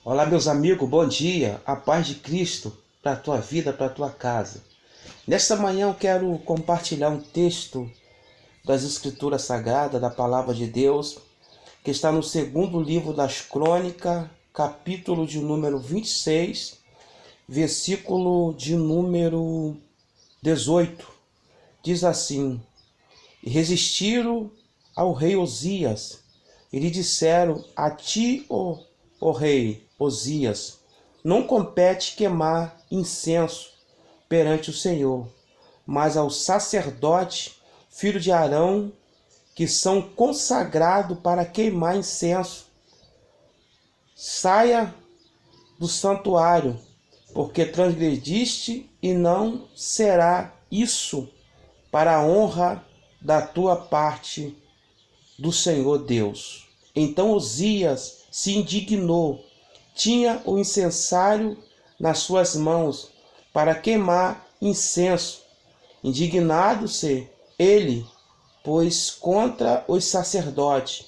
Olá, meus amigos, bom dia, a paz de Cristo para a tua vida, para a tua casa. Nesta manhã eu quero compartilhar um texto das Escrituras Sagradas, da Palavra de Deus, que está no segundo livro das Crônicas, capítulo de número 26, versículo de número 18. Diz assim: E resistiram ao rei Osias, e lhe disseram: A ti, ó rei Osias, não compete queimar incenso perante o Senhor, mas ao sacerdote, filho de Arão, que são consagrados para queimar incenso. Saia do santuário, porque transgrediste, e não será isso para a honra da tua parte do Senhor Deus. Então Osias se indignou, tinha o incensário nas suas mãos para queimar incenso. Indignado-se ele, pois, contra os sacerdotes,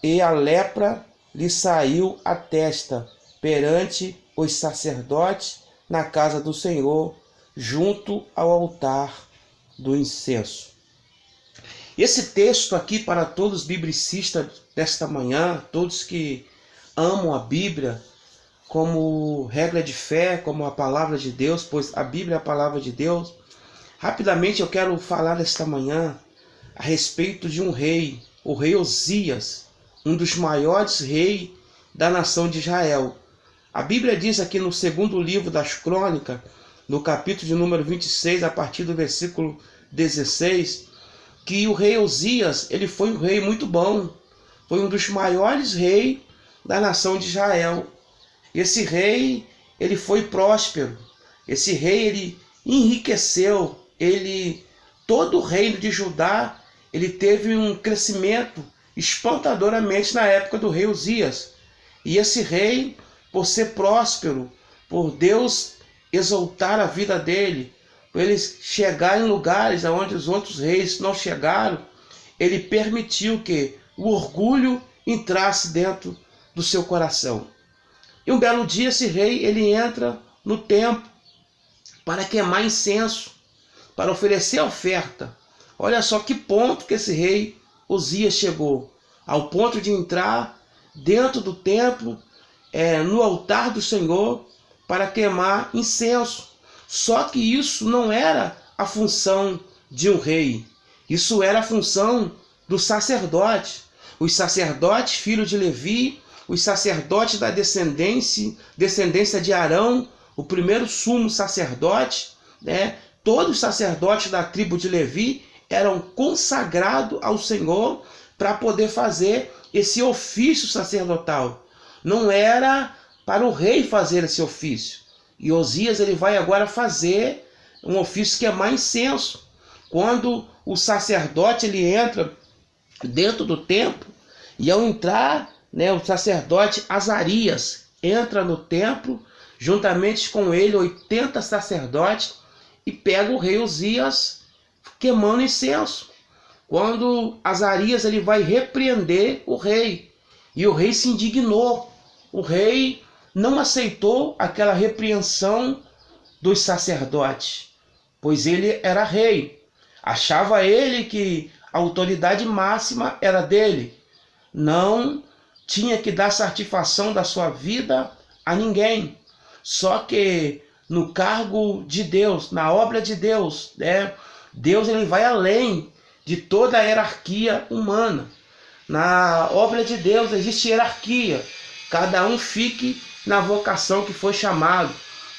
e a lepra lhe saiu à testa perante os sacerdotes na casa do Senhor, junto ao altar do incenso. Esse texto aqui, para todos os biblicistas desta manhã, todos que amam a Bíblia como regra de fé, como a palavra de Deus, pois a Bíblia é a palavra de Deus. Rapidamente eu quero falar nesta manhã a respeito de um rei, o rei Osias, um dos maiores reis da nação de Israel. A Bíblia diz aqui no segundo livro das Crônicas, no capítulo de número 26, a partir do versículo 16, que o rei Osias, ele foi um rei muito bom, foi um dos maiores reis da nação de Israel. Esse rei, ele foi próspero, esse rei, ele enriqueceu, todo o reino de Judá, ele teve um crescimento espantadoramente na época do rei Osias. E esse rei, por ser próspero, por Deus exaltar a vida dele, por ele chegar em lugares onde os outros reis não chegaram, ele permitiu que o orgulho entrasse dentro do seu coração. E um belo dia esse rei, ele entra no templo para queimar incenso, para oferecer oferta. Olha só que ponto que esse rei Osias chegou, ao ponto de entrar dentro do templo, no altar do Senhor, para queimar incenso. Só que isso não era a função de um rei. Isso era a função do sacerdote. Os sacerdotes, filhos de Levi, os sacerdotes da descendência de Arão, o primeiro sumo sacerdote, todos os sacerdotes da tribo de Levi eram consagrados ao Senhor para poder fazer esse ofício sacerdotal. Não era para o rei fazer esse ofício. E Osias, ele vai agora fazer um ofício que é mais incenso. Quando o sacerdote, ele entra dentro do templo, e ao entrar, o sacerdote Azarias entra no templo, juntamente com ele 80 sacerdotes, e pega o rei Osias queimando incenso. Quando Azarias, ele vai repreender o rei, e o rei se indignou. O rei não aceitou aquela repreensão dos sacerdotes, pois ele era rei. Achava ele que a autoridade máxima era dele. Não tinha que dar satisfação da sua vida a ninguém. Só que no cargo de Deus, na obra de Deus, Deus, ele vai além de toda a hierarquia humana. Na obra de Deus existe hierarquia. Cada um fique na vocação que foi chamado.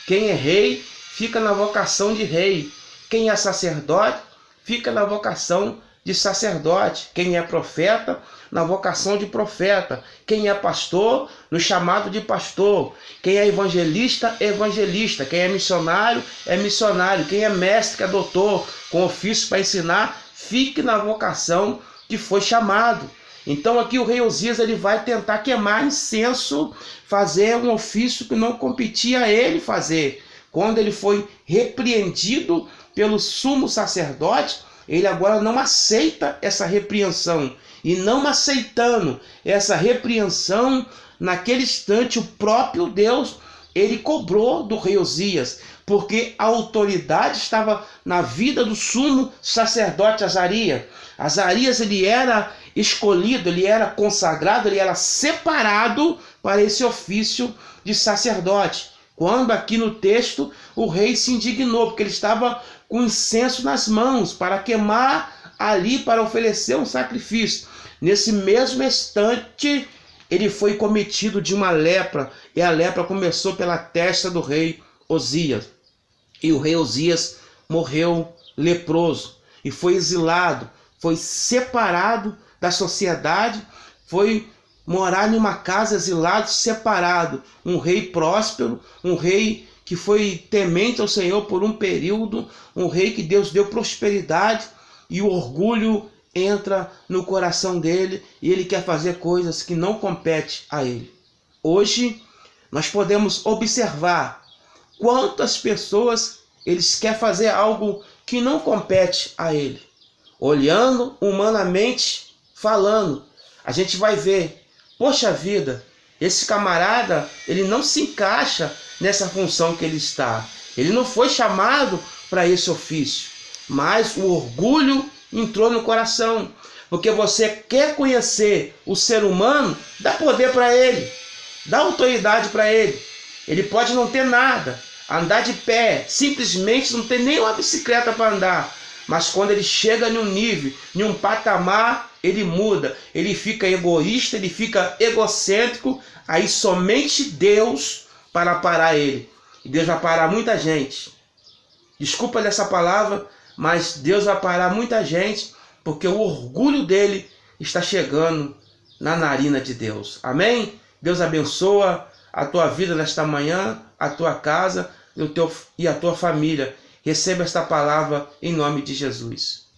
Quem é rei, fica na vocação de rei. Quem é sacerdote, fica na vocação de sacerdote. Quem é profeta, na vocação de profeta. Quem é pastor, no chamado de pastor. Quem é evangelista, é evangelista. Quem é missionário, é missionário. Quem é mestre, que é doutor, com ofício para ensinar, fique na vocação que foi chamado. Então aqui o rei Osias, ele vai tentar queimar incenso, fazer um ofício que não competia a ele fazer. Quando ele foi repreendido pelo sumo sacerdote, ele agora não aceita essa repreensão. E não aceitando essa repreensão, naquele instante o próprio Deus, ele cobrou do rei Uzias, porque a autoridade estava na vida do sumo sacerdote Azarias. Azarias, ele era escolhido, ele era consagrado, ele era separado para esse ofício de sacerdote. Quando aqui no texto o rei se indignou, porque ele estava com incenso nas mãos para queimar ali, para oferecer um sacrifício. Nesse mesmo instante, ele foi cometido de uma lepra, e a lepra começou pela testa do rei Uzias. E o rei Uzias morreu leproso e foi exilado, foi separado da sociedade, foi morar em uma casa exilado, separado. Um rei próspero, um rei que foi temente ao Senhor por um período, um rei que Deus deu prosperidade, e o orgulho entra no coração dele e ele quer fazer coisas que não competem a ele. Hoje nós podemos observar quantas pessoas eles querem fazer algo que não compete a ele. Olhando humanamente falando, a gente vai ver, poxa vida, esse camarada, ele não se encaixa nessa função que ele está. Ele não foi chamado para esse ofício, mas o orgulho entrou no coração, porque você quer conhecer o ser humano, dá poder para ele, dá autoridade para ele. Ele pode não ter nada, andar de pé, simplesmente não ter nem uma bicicleta para andar, mas quando ele chega em um nível, em um patamar, ele muda, ele fica egoísta, ele fica egocêntrico, aí somente Deus para parar ele. E Deus vai parar muita gente. Desculpa dessa palavra, mas Deus vai parar muita gente, porque o orgulho dele está chegando na narina de Deus. Amém? Deus abençoa a tua vida nesta manhã, a tua casa e a tua família. Receba esta palavra em nome de Jesus.